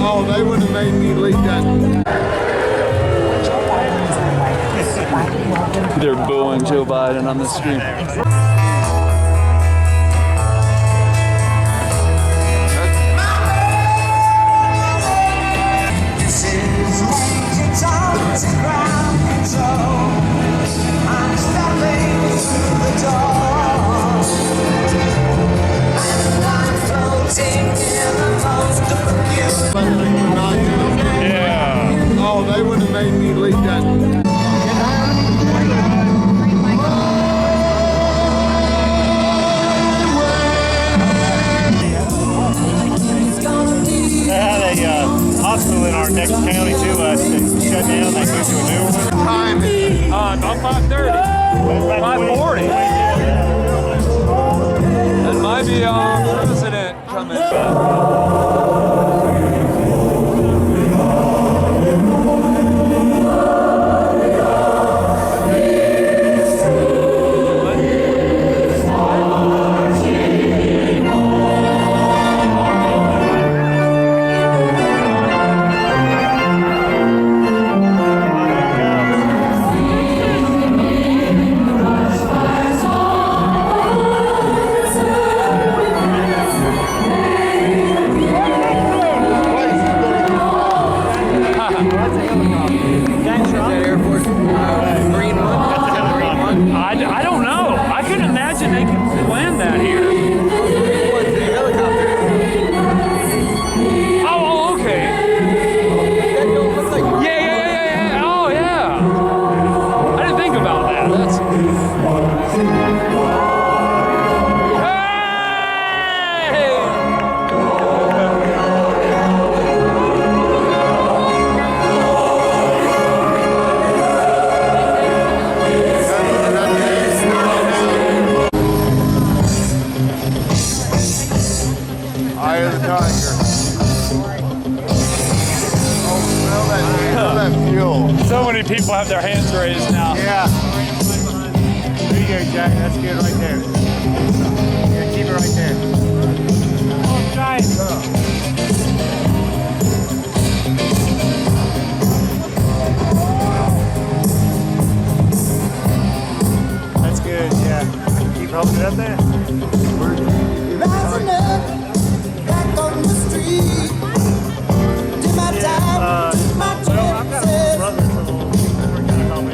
Oh, they would have made me leave that. They're booing Joe Biden on the screen. Yeah. Oh, they would have made me leave that. Hospital in our next county to us. They shut down. They moved to a new one. About 5:30. 5:40. That might be our president coming back. I don't know. I couldn't imagine they could land that here. Oh, okay. Yeah. Oh, yeah. I didn't think about that. So many people have their hands raised now. Yeah. There you go, Jack. That's good right there. Yeah, keep it right there. Oh, giant. That's good, yeah. Keep holding it up there. Rising up, back on the street. Did my time, took my chances.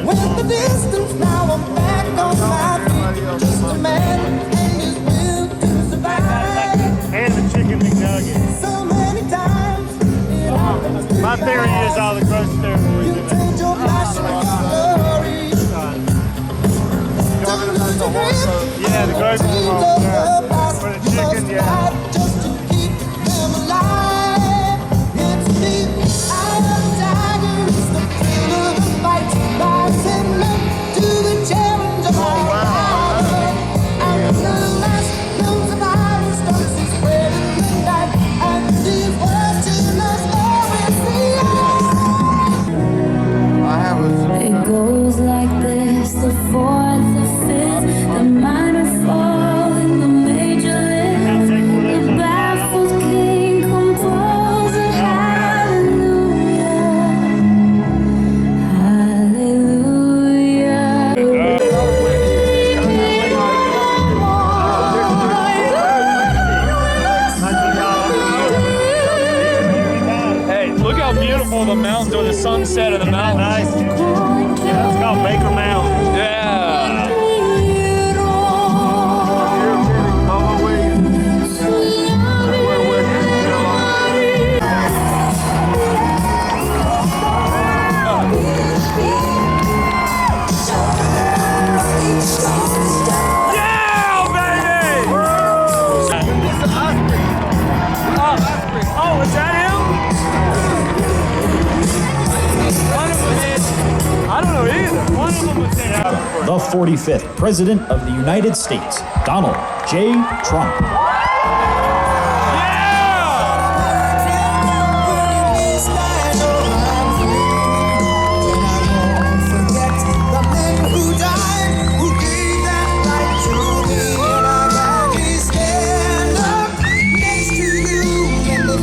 Went the distance, now I'm back on my feet. Just a man and his will to survive. And the chicken McNugget. So many times it happens. My theory is all the grocery steroids You in there. change your passion and your glory. Don't lose your grip. Yeah, the grocery Dreams store. of the past. For the You must chicken, yeah. fight just to keep them alive. It's me, I am the tiger. It's the thrill of the fight. Rising up to the challenge of our lives. And the last known survivor starts to spread in the night. And these words in us always see. It goes like this, the fourth, the fifth, the minor fall and the major lift. The baffled king composing hallelujah, hallelujah. Hey, look how beautiful the mountains or the sunset of the mountains. Nice. Yeah, it's called Baker Mountain. Yeah. Oh, is that him? One of them is. I don't know either. One of them was in. The 45th President of the United States, Donald J. Trump. Stand up next to you and the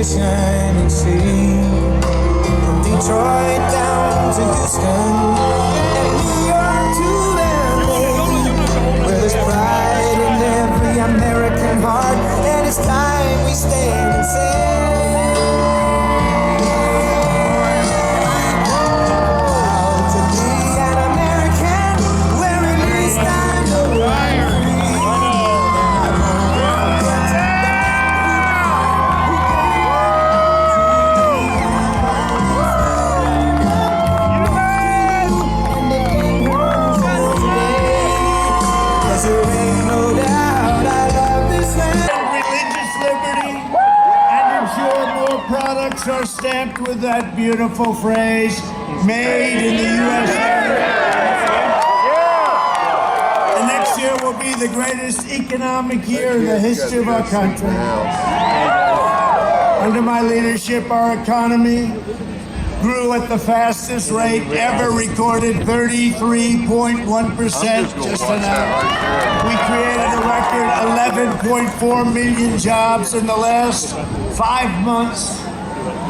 shining sea. From Detroit down to Houston, and New York to LA, where there's pride in every American heart, and it's time we stand and say, proud to be an American, where at least I know I'm free. Religious liberty, and ensure more products are stamped with that beautiful phrase, made in the USA. And next year will be the greatest economic year in the history of our country. Under my leadership, our economy grew at the fastest rate ever recorded, 33.1% just announced. We created a record 11.4 million jobs in the last 5 months.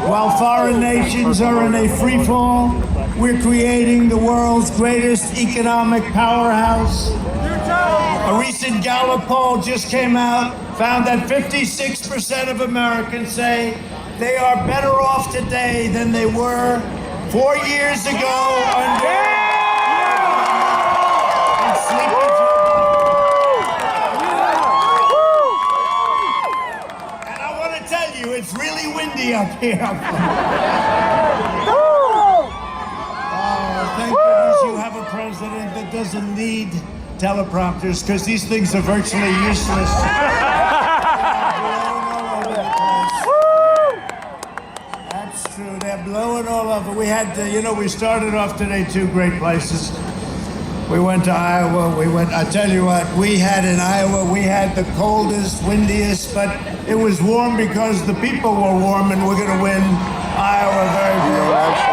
While foreign nations are in a free fall, we're creating the world's greatest economic powerhouse. A recent Gallup poll just came out, found that 56% of Americans say they are better off today than they were 4 years ago under and sleeping. And I want to tell you, it's really windy up here. Thank goodness you have a president that doesn't need teleprompters, because these things are virtually useless. That's true. They're blowing all over. We had, we started off today 2 great places. We went to Iowa. I tell you what, we had in Iowa, we had the coldest, windiest, but it was warm because the people were warm, and we're going to win Iowa very, very well.